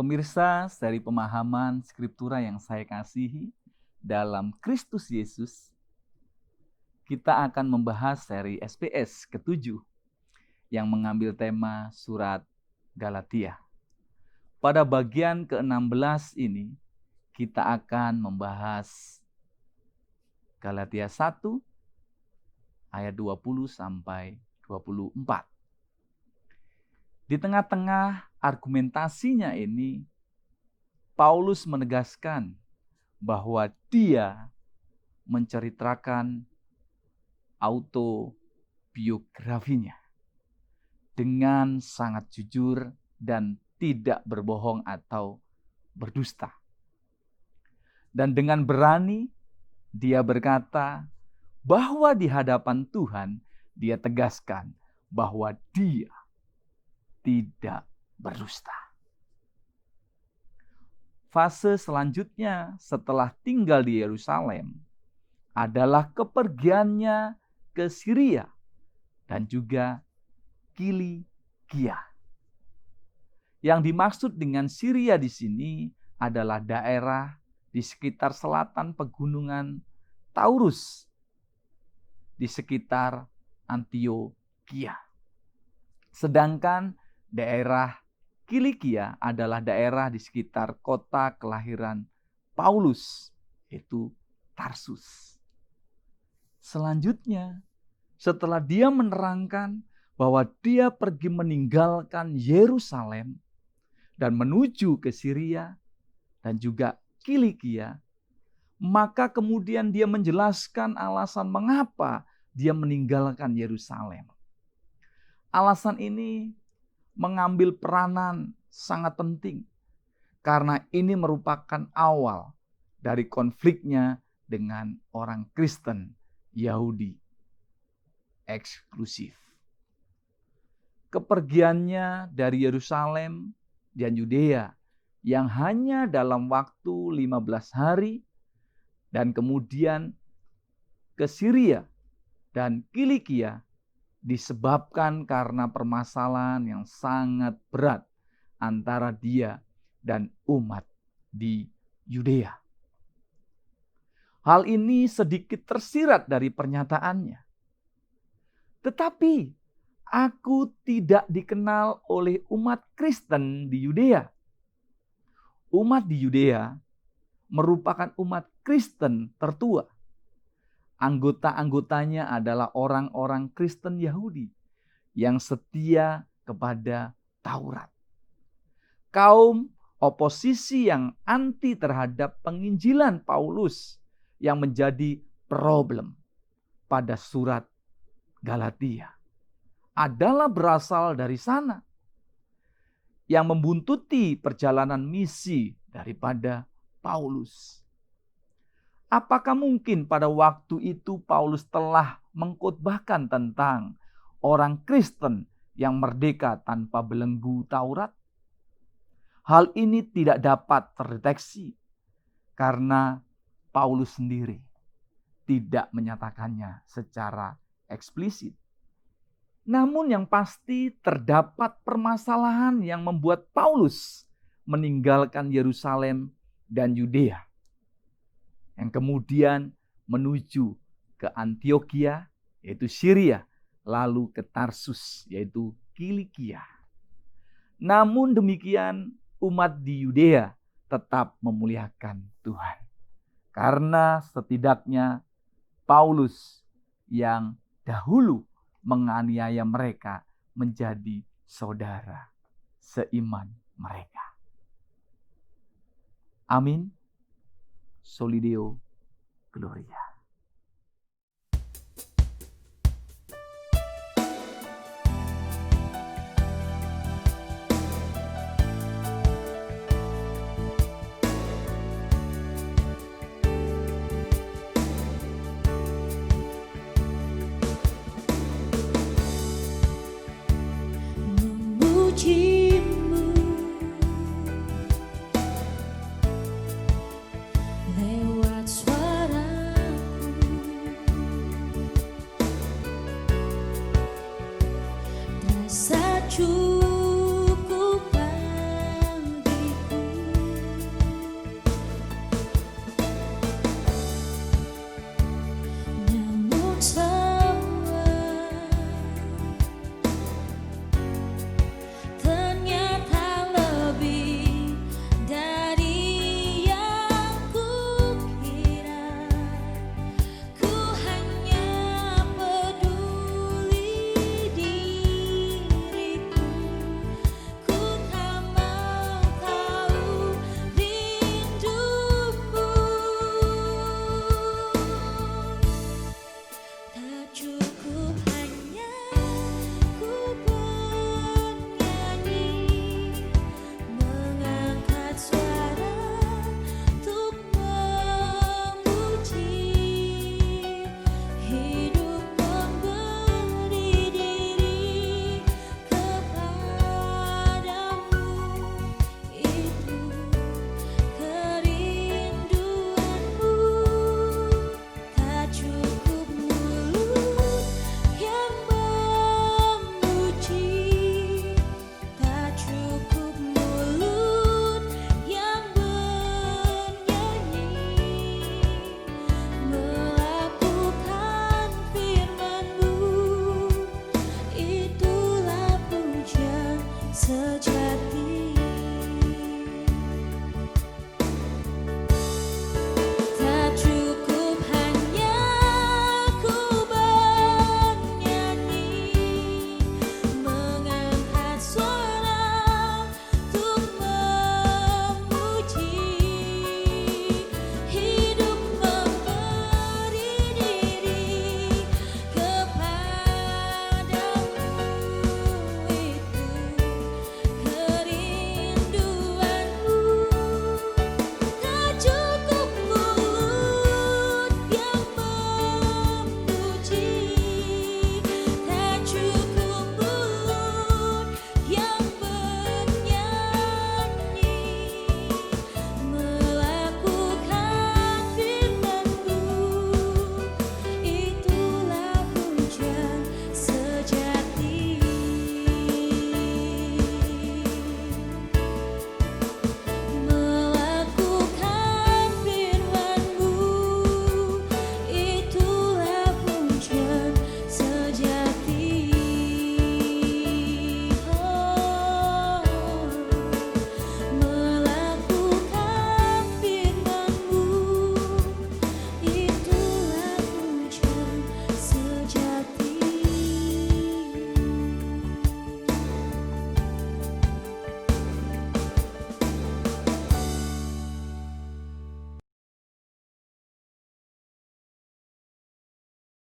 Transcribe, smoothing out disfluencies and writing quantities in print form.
Pemirsa, dari pemahaman Skriptura yang saya kasihi, dalam Kristus Yesus, kita akan membahas seri SPS ke-7 yang mengambil tema surat Galatia. Pada bagian ke-16 ini, kita akan membahas Galatia 1 ayat 20 sampai 24. Di tengah-tengah argumentasinya ini, Paulus menegaskan bahwa dia menceritakan autobiografinya dengan sangat jujur dan tidak berbohong atau berdusta. Dan dengan berani dia berkata bahwa di hadapan Tuhan dia tegaskan bahwa dia tidak berdusta. Fase selanjutnya setelah tinggal di Yerusalem adalah kepergiannya ke Syria dan juga Kilikia. Yang dimaksud dengan Syria di sini adalah daerah di sekitar selatan pegunungan Taurus, di sekitar Antioquia. Sedangkan daerah Kilikia adalah daerah di sekitar kota kelahiran Paulus, yaitu Tarsus. Selanjutnya, setelah dia menerangkan bahwa dia pergi meninggalkan Yerusalem dan menuju ke Syria dan juga Kilikia, maka kemudian dia menjelaskan alasan mengapa dia meninggalkan Yerusalem. Alasan ini mengambil peranan sangat penting karena ini merupakan awal dari konfliknya dengan orang Kristen Yahudi eksklusif. Kepergiannya dari Yerusalem dan Yudea yang hanya dalam waktu 15 hari dan kemudian ke Syria dan Kilikia disebabkan karena permasalahan yang sangat berat antara dia dan umat di Yudea. Hal ini sedikit tersirat dari pernyataannya. Tetapi aku tidak dikenal oleh umat Kristen di Yudea. Umat di Yudea merupakan umat Kristen tertua. Anggota-anggotanya adalah orang-orang Kristen Yahudi yang setia kepada Taurat. Kaum oposisi yang anti terhadap penginjilan Paulus yang menjadi problem pada surat Galatia adalah berasal dari sana, yang membuntuti perjalanan misi daripada Paulus. Apakah mungkin pada waktu itu Paulus telah mengkhotbahkan tentang orang Kristen yang merdeka tanpa belenggu Taurat? Hal ini tidak dapat terdeteksi karena Paulus sendiri tidak menyatakannya secara eksplisit. Namun yang pasti terdapat permasalahan yang membuat Paulus meninggalkan Yerusalem dan Yudea, yang kemudian menuju ke Antioquia, yaitu Syria, lalu ke Tarsus, yaitu Kilikia. Namun demikian, umat di Yudea tetap memuliakan Tuhan. Karena setidaknya Paulus yang dahulu menganiaya mereka menjadi saudara seiman mereka. Amin. Solideo Gloria. Memuji